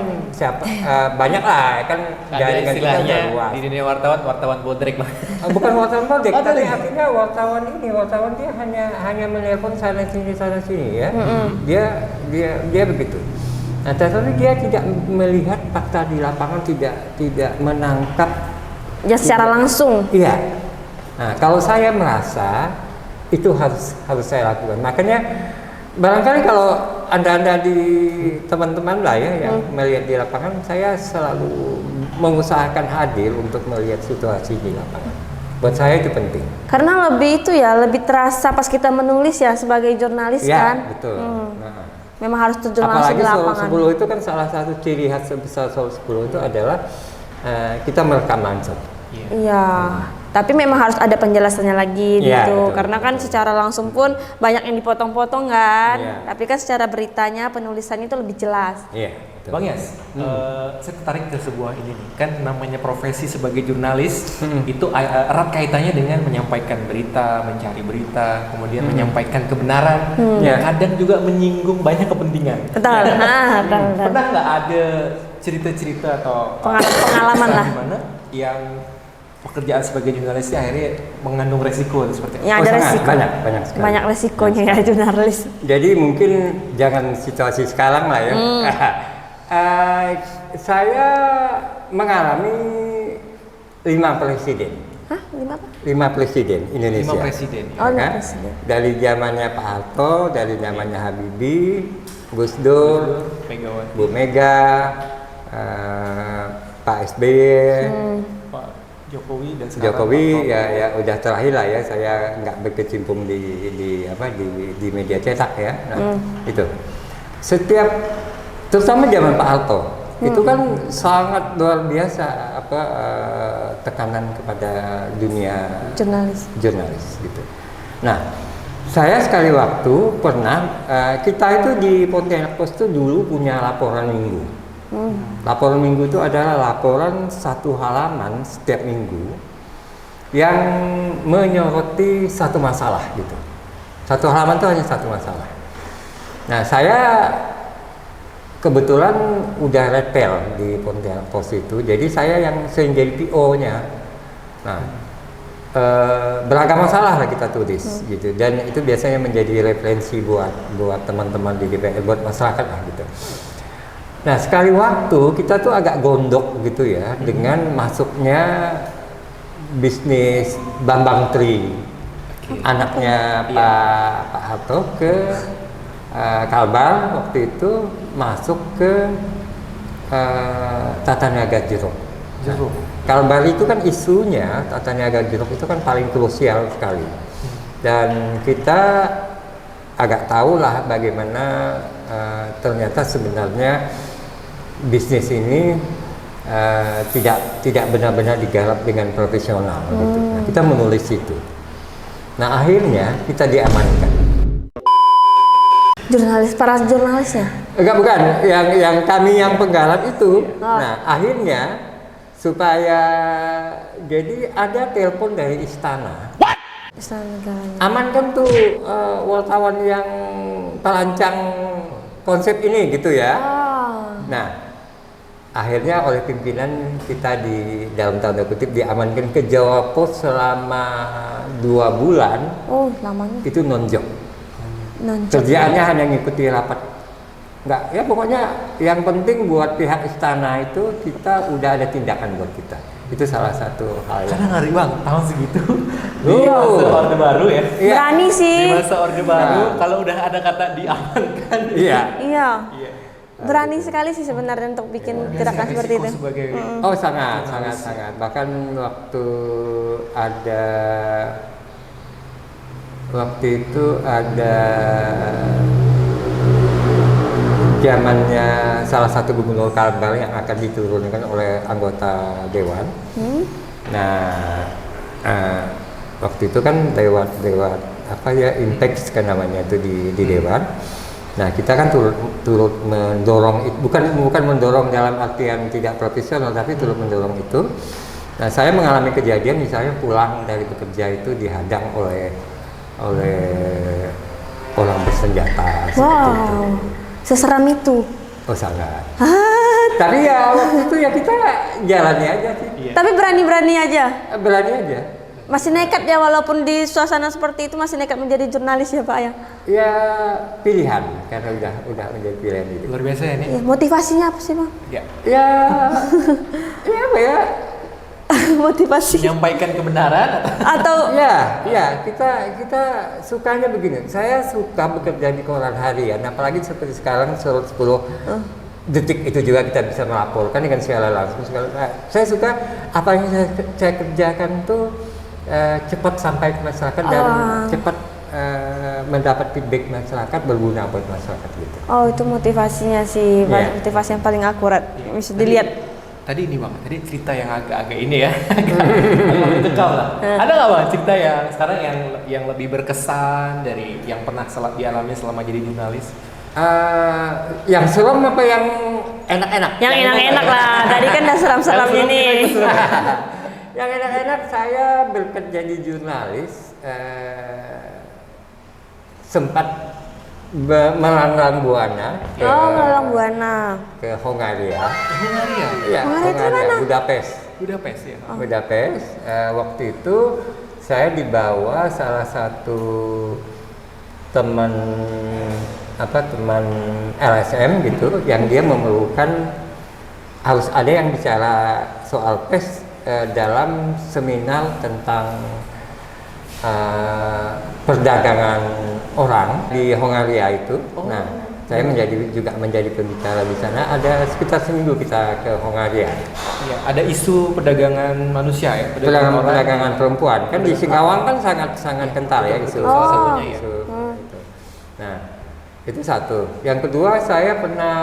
banyak lah kan ada jaringan kita istilahnya udah luas. di dunia wartawan bodrek mah. Bukan wartawan bodrek, Oh, tapi tadi. artinya wartawan dia hanya menelpon sana sini ya. Dia begitu. Nah, tetapi dia tidak melihat fakta di lapangan, tidak menangkap Ya secara langsung. Iya. Nah, kalau saya merasa itu harus saya lakukan. Makanya barangkali kalau anda di teman-teman lah ya yang melihat di lapangan, saya selalu mengusahakan hadir untuk melihat situasi di lapangan. Buat saya itu penting. Karena lebih terasa pas kita menulis ya sebagai jurnalis kan. Iya, betul. Nah, Memang harus terjun langsung apalagi di Solo lapangan. 10 itu kan salah satu ciri khas sebesar Solo 10 itu adalah kita merekam langsung. Iya. Tapi memang harus ada penjelasannya lagi Iya, gitu. betul. Karena kan secara langsung pun banyak yang dipotong-potong kan. Iya. Tapi kan secara beritanya penulisannya itu lebih jelas. Iya. betul. Bang Yas, saya tertarik ke sebuah ini nih, kan namanya profesi sebagai jurnalis itu erat kaitannya dengan menyampaikan berita, mencari berita, kemudian menyampaikan kebenaran, yang kadang juga menyinggung banyak kepentingan. Betul. Betul. Pernah nggak ada cerita-cerita atau Pengalaman lah. Gimana yang pekerjaan sebagai jurnalis akhirnya mengandung resiko seperti itu? Yang ada sangat, resiko. banyak sekali. Banyak resikonya ya jurnalis. Jadi mungkin jangan situasi sekarang lah ya. Saya mengalami 5 presiden. Hah? 5 apa? 5 presiden Indonesia. 5 presiden. Oh, Ya kan? 5 presiden. Dari zamannya Pak Harto, dari zamannya Habibie, Gus Dur, Megawati, Bu Mega, Pak SBY, Pak Jokowi dan sekarang Jokowi Pak Prabowo. ya udah terakhir lah ya, saya nggak berkecimpung di media cetak ya. Nah, itu setiap terutama zaman Pak Harto itu kan sangat luar biasa tekanan kepada dunia jurnalis gitu. Nah, saya sekali waktu pernah kita itu di Pontianak Post itu dulu punya laporan minggu. Laporan minggu itu adalah laporan 1 halaman setiap minggu yang menyoroti satu masalah gitu. 1 halaman itu hanya 1 masalah. Nah, saya kebetulan udah repel di Pontianak Post itu, jadi saya yang sering jadi PO-nya. Nah, beragam masalah lah kita tulis gitu, dan itu biasanya menjadi referensi buat teman-teman di DPR, buat masyarakat lah gitu. Nah, sekali waktu kita tuh agak gondok gitu ya dengan masuknya bisnis Bambang Tri, anaknya Pak Harto ke Kalbar waktu itu masuk ke Tata Niaga Jeruk. Kalbar itu kan isunya Tata Niaga Jeruk itu kan paling krusial sekali, dan kita agak tahu lah bagaimana ternyata sebenarnya bisnis ini tidak benar-benar digarap dengan profesional gitu. Nah, kita menulis itu. Nah, akhirnya kita diamankan. Para jurnalisnya? Enggak, bukan. Yang kami yang penggarap itu. Nah, akhirnya supaya jadi ada telepon dari istana. Istana Negaranya. Amankan tuh wartawan yang perancang konsep ini gitu ya. Nah, akhirnya oleh pimpinan kita di dalam tanda kutip diamankan ke Jawa Pos selama 2 bulan. Oh, lamanya. Itu non-job. Kerjaannya hanya ngikuti rapat. Enggak, ya pokoknya yang penting buat pihak istana itu kita udah ada tindakan buat kita. Itu salah satu hal. Karena ngeri bang, tahun segitu di masa Orde Baru ya. Berani sih. Di masa Orde Baru kalau udah ada kata diamankan. Iya. Berani sekali sih sebenarnya untuk bikin gerakan seperti itu. Oh, sangat. Bahkan waktu itu ada zamannya salah satu gubernur Kalbar yang akan diturunkan oleh anggota dewan. Nah, waktu itu kan lewat apa ya, Impex kan namanya itu di dewan. Nah, kita kan turut mendorong, bukan mendorong dalam artian tidak profesional, tapi turut mendorong itu. Nah, saya mengalami kejadian misalnya pulang dari bekerja itu dihadang oleh orang bersenjata. Wow, seseram itu. Oh, sangat. Tapi ya waktu itu ya kita jalani aja sih. Tapi berani-berani aja. Berani aja. Masih nekat ya, walaupun di suasana seperti itu masih nekat menjadi jurnalis ya Pak ya? Ya pilihan, karena udah menjadi pilihan itu. Luar biasa ya ini. Ya, motivasinya apa sih Bang? Ya apa ya? Motivasi. Menyampaikan kebenaran atau ya kita sukanya begini. Saya suka bekerja di koran harian, apalagi seperti sekarang Surut 10 detik itu juga kita bisa melaporkan dengan secara langsung. Saya suka apa yang saya kerjakan tuh cepat sampai ke masyarakat dan cepat mendapat feedback masyarakat, berguna buat masyarakat gitu. Oh, itu motivasinya sih, motivasi yang paling akurat bisa dilihat. Tadi ini bang, tadi cerita yang agak-agak ini ya, agak mencekam lah. Ada nggak bang cerita yang sekarang yang lebih berkesan dari yang pernah dialami selama jadi jurnalis? Yang seram apa yang enak-enak? Yang enak-enak lah. Tadi kan udah seram-seram ini. Yang enak-enak saya bekerja di jurnalis sempat melanglang buana ke Hongaria. Iya, Hongaria, Budapest ya. Budapest. Waktu itu saya dibawa salah satu teman LSM gitu, yang dia memerlukan harus ada yang bicara soal pers dalam seminar tentang perdagangan orang di Hongaria itu. Nah, saya juga menjadi pembicara di sana. Ada sekitar seminggu kita ke Hongaria. Iya, ada isu perdagangan manusia ya, perdagangan perempuan. Kan di Singkawang kan sangat kental ya isu. Nah, itu satu. Yang kedua, saya pernah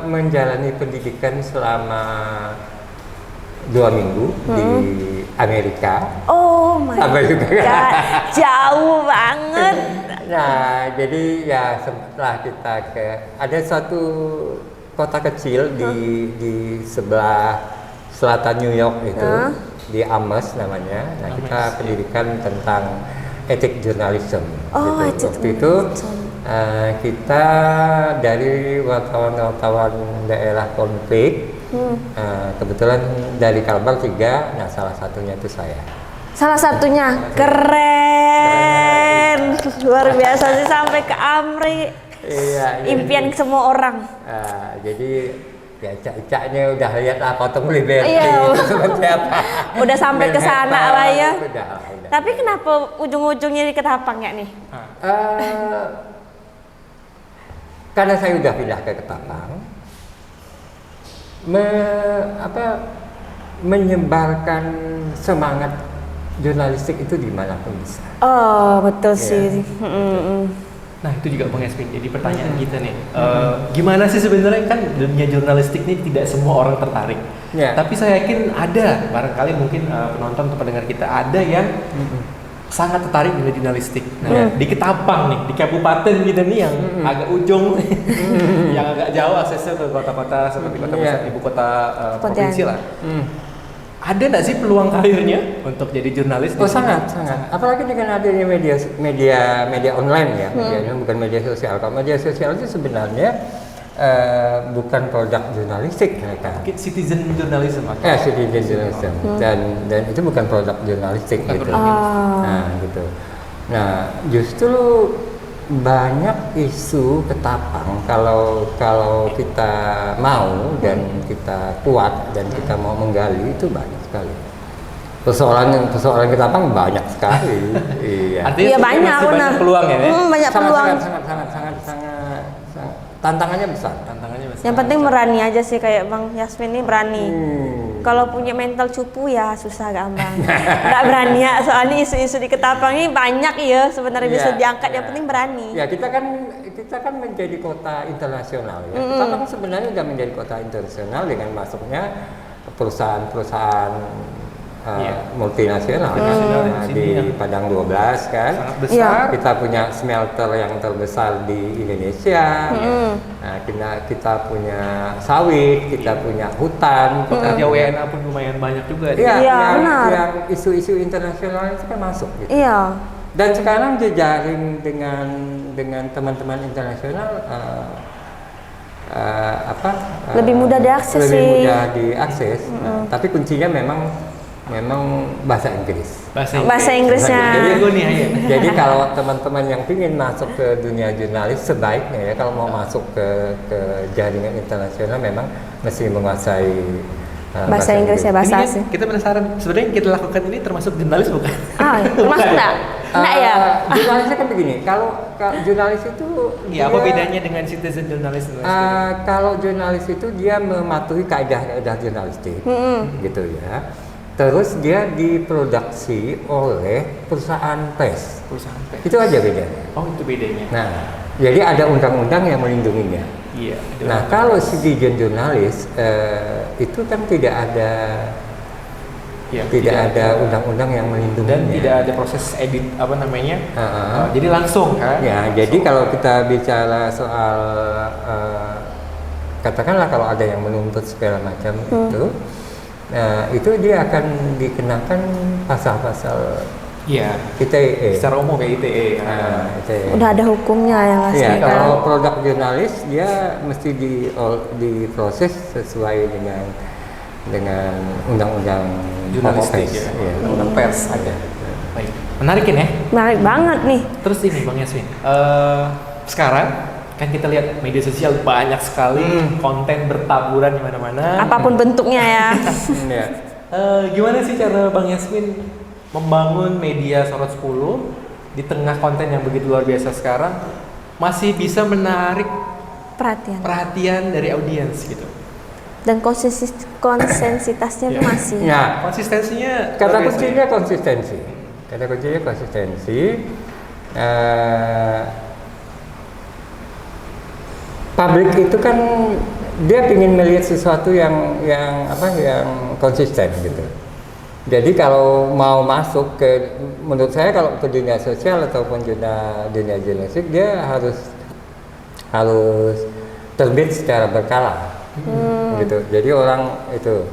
menjalani pendidikan selama 2 minggu di Amerika. Oh my God, jauh banget. Nah, jadi ya sempatlah kita ada satu kota kecil di sebelah selatan New York itu, di Ames namanya. Nah, kita pendidikan tentang etik jurnalisme. Waktu itu kita dari wartawan daerah konflik, kebetulan dari Kalbar 3, nah salah satunya itu saya. Salah satunya keren. Luar biasa sih sampai ke Amri. Iya. Impian semua orang. Jadi ya cak-caknya udah lihat apa Potong Liberty Iya. itu seperti apa. Udah sampai ke sana lah ya. Udah. Tapi kenapa ujung-ujungnya di Ketapang ya nih? Karena saya udah pindah ke Ketapang, menyebarkan semangat jurnalistik itu dimanapun bisa. Oh betul sih. Nah itu juga Bang Yasmin, jadi pertanyaan kita nih, gimana sih sebenarnya kan dunia jurnalistik ini tidak semua orang tertarik, tapi saya yakin ada, barangkali mungkin penonton atau pendengar kita ada yang sangat tertarik dengan jurnalistik. Nah di Ketapang nih, di kabupaten kita nih yang agak ujung, yang agak jauh aksesnya ke kota-kota seperti kota besar, ibu kota provinsi lah. Ada nggak sih peluang karirnya untuk jadi jurnalis? Sangat. Apalagi dengan adanya media online ya, medianya bukan media sosial. Kalau media sosial itu sebenarnya bukan produk jurnalistik mereka. Citizen journalism. Citizen journalism. Dan itu bukan produk jurnalistik gitu. Nah gitu. Nah justru banyak isu Ketapang kalau kita mau dan kita kuat dan kita mau menggali itu banyak sekali. Persoalan Ketapang banyak sekali. Iya. Artinya banyak peluang ya. Banyak peluang. Sangat tantangannya besar. Yang penting berani aja sih, kayak Bang Yasmin ini berani. Kalau punya mental cupu ya susah gampang. Nggak berani ya, soalnya isu-isu di Ketapang ini banyak ya sebenarnya bisa diangkat. Yang penting berani. Ya kita kan menjadi kota internasional ya. Ketapang sebenarnya sudah menjadi kota internasional dengan masuknya perusahaan-perusahaan multinasional di Padang 12 kan. Sangat besar. Kita punya smelter yang terbesar di Indonesia. Nah, kita punya sawit, kita punya hutan, Pekerja WNA pun lumayan banyak juga. yang isu-isu internasional itu kan masuk gitu. Iya. Dan sekarang jejaring dengan teman-teman internasional lebih mudah diakses lebih sih. mudah diakses. Tapi kuncinya memang bahasa Inggris. Bahasa Inggrisnya. Jadi kalau teman-teman yang ingin masuk ke dunia jurnalis, sebaiknya ya kalau mau masuk ke jaringan internasional memang mesti menguasai bahasa Inggris ya, bahasa asing. Kita penasaran, sebenarnya yang kita lakukan ini termasuk jurnalis bukan? Termasuk enggak? Enggak ya? Jurnalisnya kan begini, kalau jurnalis itu apa bedanya dengan citizen jurnalis? Kalau jurnalis itu dia mematuhi kaidah-kaidah jurnalistik, gitu ya. Terus dia diproduksi oleh perusahaan pers. Itu aja bedanya. Oh, itu bedanya. Nah, jadi ada undang-undang yang melindunginya. Iya. Nah, kalau citizen jurnalis itu kan tidak ada ada undang-undang yang melindunginya. Dan tidak ada proses edit jadi langsung kan? Ya, jadi kalau kita bicara soal katakanlah kalau ada yang menuntut segala macam itu dia akan dikenakan pasal-pasal ITE. Secara umum kayak ITE. Udah ada hukumnya yang pasti. Ya, kalau produk jurnalis dia mesti diproses sesuai dengan undang-undang jurnalistik undang pers ada. Baik. Menarik ya? Menarik banget nih. Terus ini Bang Yasmin, sekarang kan kita lihat media sosial banyak sekali konten bertaburan di mana-mana. Apapun bentuknya ya. Gimana sih cara Bang Yasmin membangun media Sorot 10 di tengah konten yang begitu luar biasa sekarang masih bisa menarik perhatian dari audiens gitu? Dan konsensitasnya itu masih. Ya, konsistensinya. Kata kuncinya konsistensi. Publik itu kan dia ingin melihat sesuatu yang konsisten gitu. Jadi kalau mau masuk menurut saya kalau ke dunia sosial ataupun dunia jurnalistik dia harus terbit secara berkala, gitu. Jadi orang itu.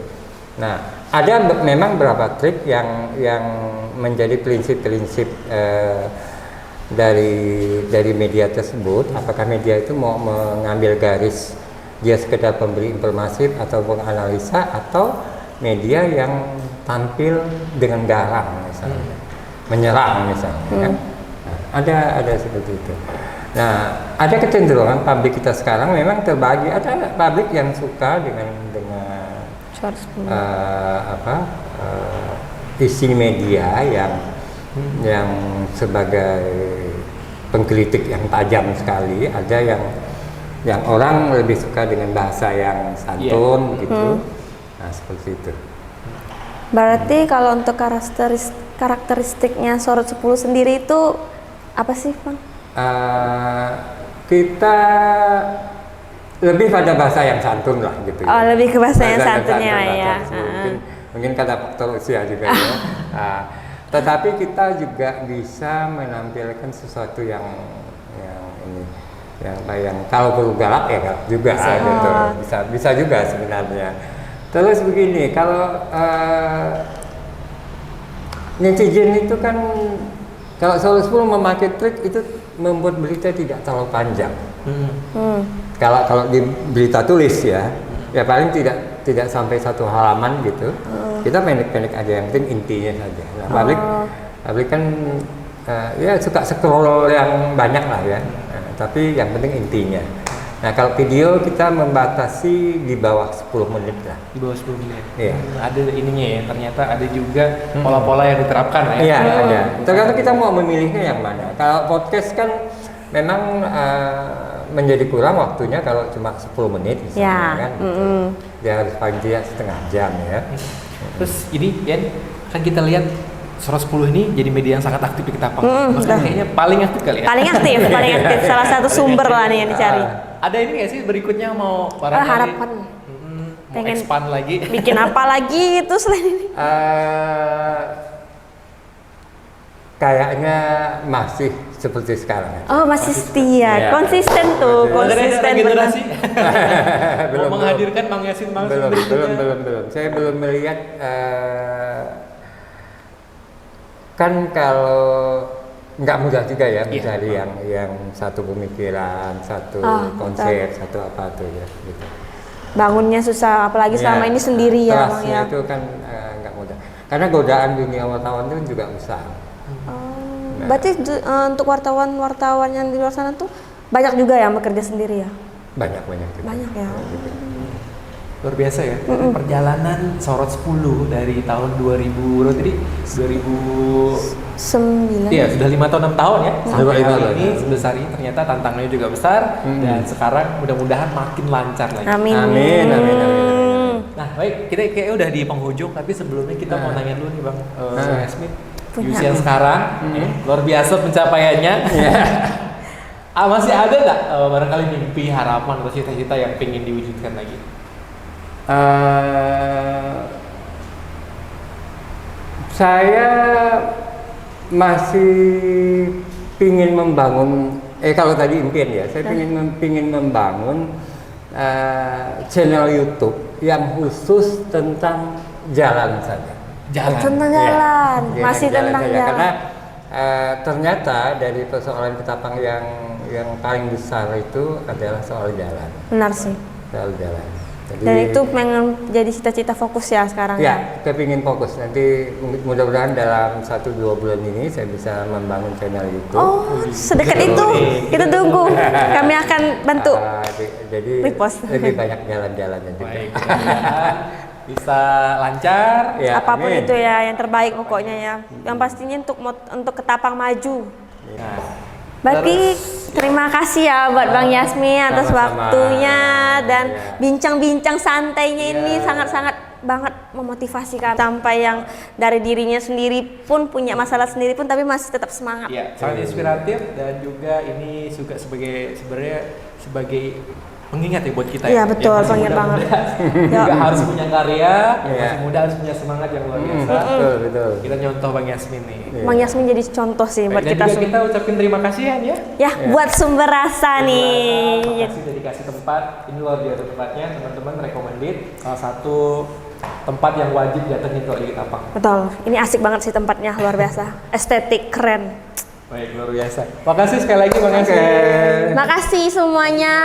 Nah, ada memang beberapa trik yang menjadi prinsip-prinsip dari media tersebut. Apakah media itu mau mengambil garis dia sekedar pemberi informasi atau menganalisa, atau media yang tampil dengan garang misalnya, menyerang misalnya, kan? Nah, ada seperti itu. Nah, ada kecenderungan publik kita sekarang memang terbagi. Ada publik yang suka dengan isi media yang sebagai pengkritik yang tajam sekali. Ada yang orang lebih suka dengan bahasa yang santun gitu. Nah, seperti itu. Berarti kalau untuk karakteristiknya Sorot 10 sendiri itu apa sih, Bang? Kita lebih pada bahasa yang santun lah gitu. Oh, lebih ke bahasa yang santunnya ya. Mungkin kata faktor usia juga ya. Tetapi kita juga bisa menampilkan sesuatu yang kalau perlu galak ya galak juga gitu. Bisa juga sebenarnya. Terus begini, kalau netizen itu kan kalau Sorot 10 memakai trik itu membuat berita tidak terlalu panjang. Kalau di berita tulis ya paling tidak sampai 1 halaman gitu. Kita pendek-pendek aja, yang penting intinya saja. Nah, publik kan ya suka scroll yang banyak lah ya. Tapi yang penting intinya. Nah, kalau video kita membatasi di bawah 10 menit lah. Di bawah 10 menit. Iya. Ada ininya ya, ternyata ada juga pola-pola yang diterapkan ya. Iya, ada. Tergantung kita mau memilihnya yang mana. Kalau podcast kan memang menjadi kurang waktunya kalau cuma 10 menit misalnya kan. Gitu. Dia harus paling setengah jam ya. Terus ini Yan, kan kita lihat Sorot 10 ini jadi media yang sangat aktif di Ketapang. Bahkan kayaknya paling aktif kali ya. Paling aktif. Salah satu sumber lah nih yang dicari. Ada ini nggak sih berikutnya mau barangkali harapan pengen expand lagi? Bikin apa lagi itu selain ini? Kayaknya masih seperti sekarang. Oh, masih setia, konsisten tuh, konsisten generasi. Belum menghadirkan Bang Yasin belum. Saya belum melihat. Kan kalau nggak mudah juga ya mencari yang satu pemikiran, satu konsep, satu apa tuh ya gitu. Bangunnya susah, apalagi selama ini sendiri ya, Bang ya. Itu kan nggak mudah. Karena godaan dunia wartawan itu juga besar. Berarti untuk wartawan yang di luar sana tuh banyak juga yang bekerja sendiri ya? Banyak juga. Banyak ya. Luar biasa ya. Perjalanan Sorot 10 dari tahun 2000 berapa tadi? 2009. Iya, sudah 5 tahun 6 tahun ya. Sampai hari ini ya. sebesar ini ternyata tantangannya juga besar dan sekarang mudah-mudahan makin lancar lagi. Amin. Nah, baik, kita kayak udah di penghujung, tapi sebelumnya kita mau nanya dulu nih Bang Yasmin. Di usia sekarang, luar biasa pencapaiannya. Masih ada nggak barangkali mimpi, harapan atau cita-cita yang pengen diwujudkan lagi? Saya masih pingin membangun. Kalau tadi impian ya, saya pingin membangun channel YouTube yang khusus tentang jalan saja. Tentang jalan, masih tentang jalan. Karena ternyata dari persoalan Ketapang yang paling besar itu adalah soal jalan. Benar sih. Soal jalan. Dan itu pengen jadi cita-cita fokus ya sekarang ya? Saya ingin fokus. Nanti mudah-mudahan dalam 1-2 bulan ini saya bisa membangun channel YouTube. Oh, sedekat itu? Kita tunggu. Kami akan bantu. Jadi repost. Lebih banyak jalan-jalannya juga. Baik, bisa lancar. Ya, apapun itu ya, yang terbaik pokoknya ya. Yang pastinya untuk Ketapang maju. Berarti terima kasih ya buat Bang Yasmin atas waktunya dan bincang-bincang santainya ini sangat-sangat banget memotivasi kami. Sampai yang dari dirinya sendiri pun punya masalah sendiri pun tapi masih tetap semangat. Iya, sangat inspiratif dan juga ini juga sebenarnya sebagai pengingat ya buat kita. Iya betul, pengingat banget. Juga harus punya karya, masih muda harus punya semangat yang luar biasa. Betul. Kita nyontoh Bang Yasmin nih. Bang Yasmin jadi contoh sih buat kita semua. Kita ucapin terima kasih ya. Ya, buat Sumber Rasa nih. Terima kasih udah dikasih tempat. Ini luar biasa tempatnya, teman-teman recommended. Salah satu tempat yang wajib datengin kalau di Ketapang. Betul. Ini asik banget sih tempatnya, luar biasa. Estetik keren. Baik, luar biasa. Makasih sekali lagi Bang Yasmin. Makasih semuanya.